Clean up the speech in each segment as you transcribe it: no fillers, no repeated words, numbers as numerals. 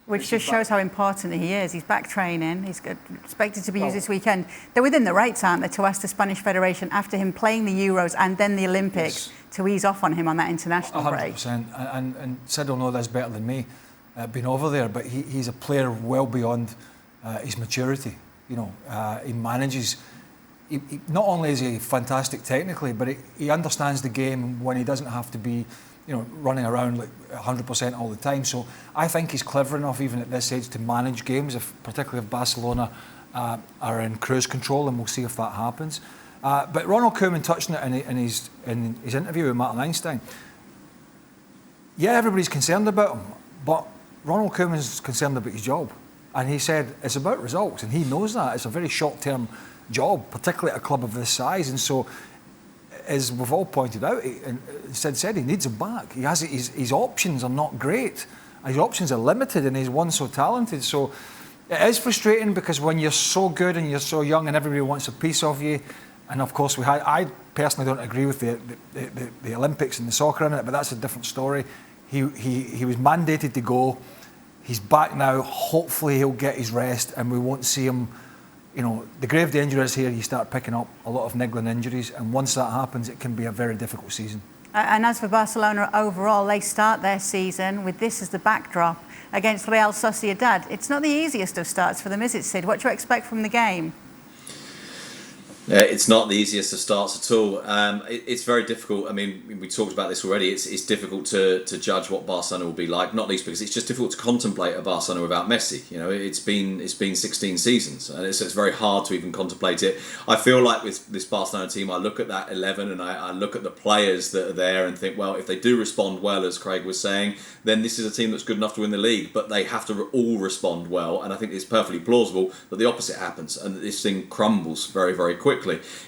Which just shows how important he is. He's back training. He's expected to be used this weekend. They're within the rights, aren't they, to ask the Spanish Federation after him playing the Euros and then the Olympics to ease off on him on that international break. 100%. And Sid will know this better than me, being over there. But he's a player well beyond his maturity. You know, he manages. He not only is he fantastic technically, but he understands the game when he doesn't have to be, you know, running around like 100% all the time. So I think he's clever enough, even at this age, to manage games, particularly if Barcelona are in cruise control, and we'll see if that happens. But Ronald Koeman touched on it in his interview with Martin Einstein. Yeah, everybody's concerned about him, but Ronald Koeman's concerned about his job. And he said it's about results, and he knows that. It's a very short-term job, particularly at a club of this size. And so, as we've all pointed out, and Sid said, he needs him back. He has his options are not great. His options are limited, and he's one so talented. So it is frustrating because when you're so good and you're so young, and everybody wants a piece of you. And of course, I personally don't agree with the Olympics and the soccer in it, but that's a different story. He was mandated to go. He's back now. Hopefully, he'll get his rest, and we won't see him. You know, the grave danger is here, you start picking up a lot of niggling injuries, and once that happens, it can be a very difficult season. And as for Barcelona overall, they start their season with this as the backdrop against Real Sociedad. It's not the easiest of starts for them, is it, Sid? What do you expect from the game? It's not the easiest of starts at all. It's very difficult. I mean, we talked about this already. It's difficult to judge what Barcelona will be like, not least because it's just difficult to contemplate a Barcelona without Messi. You know, it's been 16 seasons, and it's very hard to even contemplate it. I feel like with this Barcelona team, I look at that 11 and I look at the players that are there and think, well, if they do respond well, as Craig was saying, then this is a team that's good enough to win the league. But they have to all respond well, and I think it's perfectly plausible that the opposite happens and that this thing crumbles very, very quickly.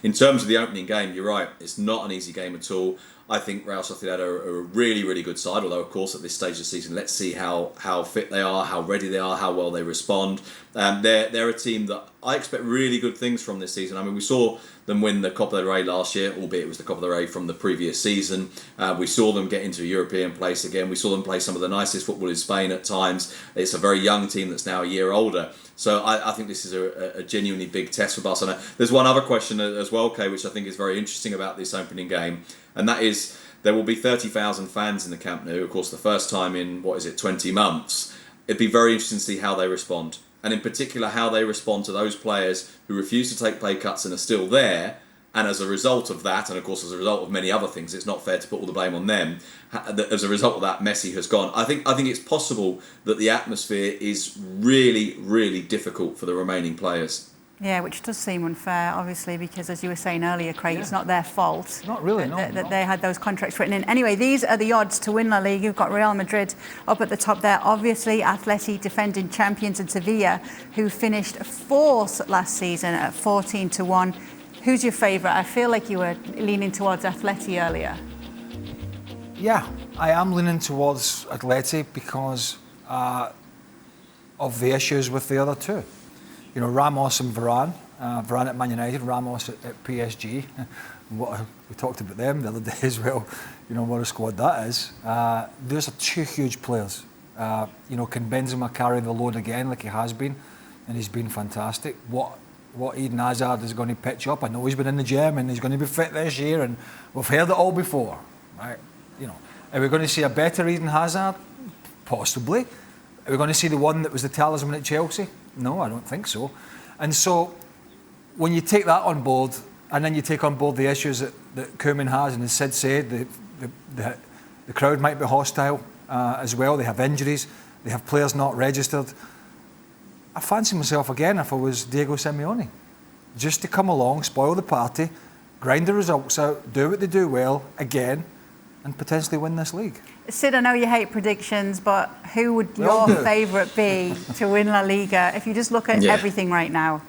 In terms of the opening game, you're right. It's not an easy game at all. I think Real Sociedad are a really, really good side. Although, of course, at this stage of the season, let's see how fit they are, how ready they are, how well they respond. They're a team that I expect really good things from this season. I mean, we saw them win the Copa del Rey last year, albeit it was the Copa del Rey from the previous season. We saw them get into a European place again. We saw them play some of the nicest football in Spain at times. It's a very young team that's now a year older. So I think this is a genuinely big test for Barcelona. There's one other question as well, Kay, which I think is very interesting about this opening game, and that is there will be 30,000 fans in the Camp Nou, of course, the first time in, 20 months. It'd be very interesting to see how they respond, and in particular how they respond to those players who refuse to take pay cuts and are still there. And as a result of that, and of course as a result of many other things, it's not fair to put all the blame on them. As a result of that, Messi has gone. I think it's possible that the atmosphere is really, really difficult for the remaining players. Yeah, which does seem unfair, obviously, because as you were saying earlier, Craig, it's not their fault. Not really, that they had those contracts written in. Anyway, these are the odds to win La Liga. You've got Real Madrid up at the top there. Obviously, Atleti defending champions, and Sevilla, who finished fourth last season at 14-1. Who's your favourite? I feel like you were leaning towards Atleti earlier. Yeah, I am leaning towards Atleti because of the issues with the other two. You know, Ramos and Varane. Varane at Man United, Ramos at PSG. We talked about them the other day as well. You know, what a squad that is. Those are two huge players. You know, can Benzema carry the load again like he has been? And he's been fantastic. What Eden Hazard is going to pitch up. I know he's been in the gym and he's going to be fit this year, and we've heard it all before, right? You know, are we going to see a better Eden Hazard? Possibly. Are we going to see the one that was the talisman at Chelsea? No, I don't think so. And so, when you take that on board, and then you take on board the issues that Koeman has, and as Sid said, the crowd might be hostile as well. They have injuries. They have players not registered. I fancy myself again if I was Diego Simeone, just to come along, spoil the party, grind the results out, do what they do well again, and potentially win this league. Sid, I know you hate predictions, but who would your favourite be to win La Liga if you just look at everything right now?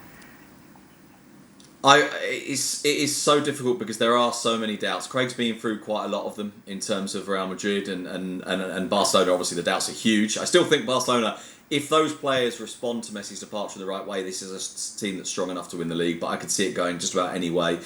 It is so difficult because there are so many doubts. Craig's been through quite a lot of them in terms of Real Madrid and Barcelona. Obviously, the doubts are huge. I still think Barcelona, if those players respond to Messi's departure the right way, this is a team that's strong enough to win the league, but I could see it going just about any way.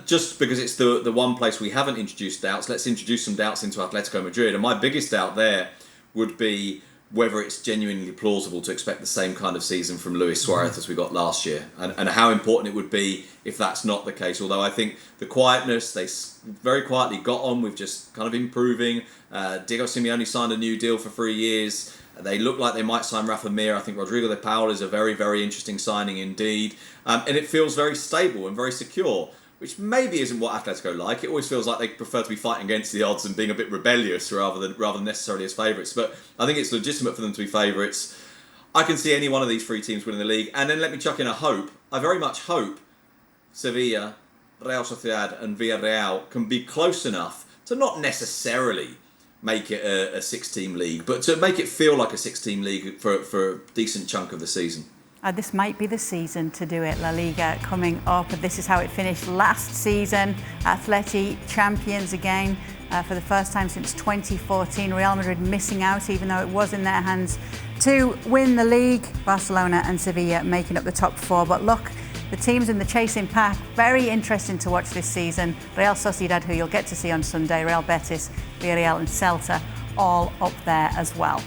Just because it's the one place we haven't introduced doubts, let's introduce some doubts into Atletico Madrid. And my biggest doubt there would be whether it's genuinely plausible to expect the same kind of season from Luis Suarez as we got last year, and how important it would be if that's not the case. Although I think the quietness, they very quietly got on with just kind of improving. Diego Simeone signed a new deal for 3 years. They look like they might sign Rafa Mir. I think Rodrigo de Paul is a very, very interesting signing indeed. And it feels very stable and very secure, which maybe isn't what Atletico like. It always feels like they prefer to be fighting against the odds and being a bit rebellious rather than necessarily as favourites. But I think it's legitimate for them to be favourites. I can see any one of these 3 teams winning the league. And then let me chuck in a hope. I very much hope Sevilla, Real Sociedad and Villarreal can be close enough to not necessarily make it a 6-team league, but to make it feel like a 6-team league for a decent chunk of the season. This might be the season to do it. La Liga coming up. This is how it finished last season. Atleti champions again for the first time since 2014. Real Madrid missing out, even though it was in their hands to win the league. Barcelona and Sevilla making up the top 4. But look, the teams in the chasing pack, very interesting to watch this season. Real Sociedad, who you'll get to see on Sunday, Real Betis, Villarreal and Celta, all up there as well.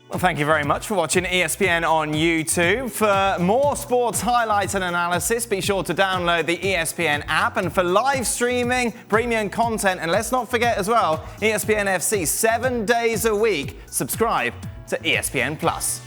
Well, thank you very much for watching ESPN on YouTube. For more sports highlights and analysis, be sure to download the ESPN app. And for live streaming, premium content, and let's not forget as well, ESPN FC 7 days a week. Subscribe to ESPN Plus.